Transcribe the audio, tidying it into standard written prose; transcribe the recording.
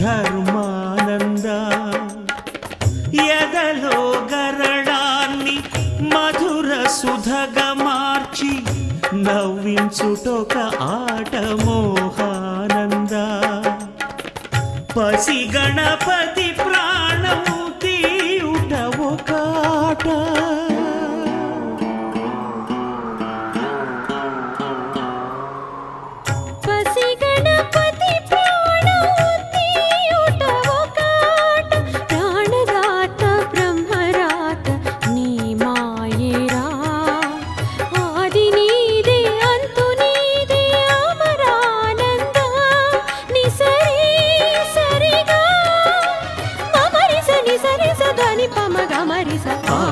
ధర్మానంద ఎదలో గరళాన్ని మధుర సుధగా మార్చి నవ్వించుటొక ఆట మోహానంద పసి గణపతి ప్రాణము తీయుట ఒక ఆట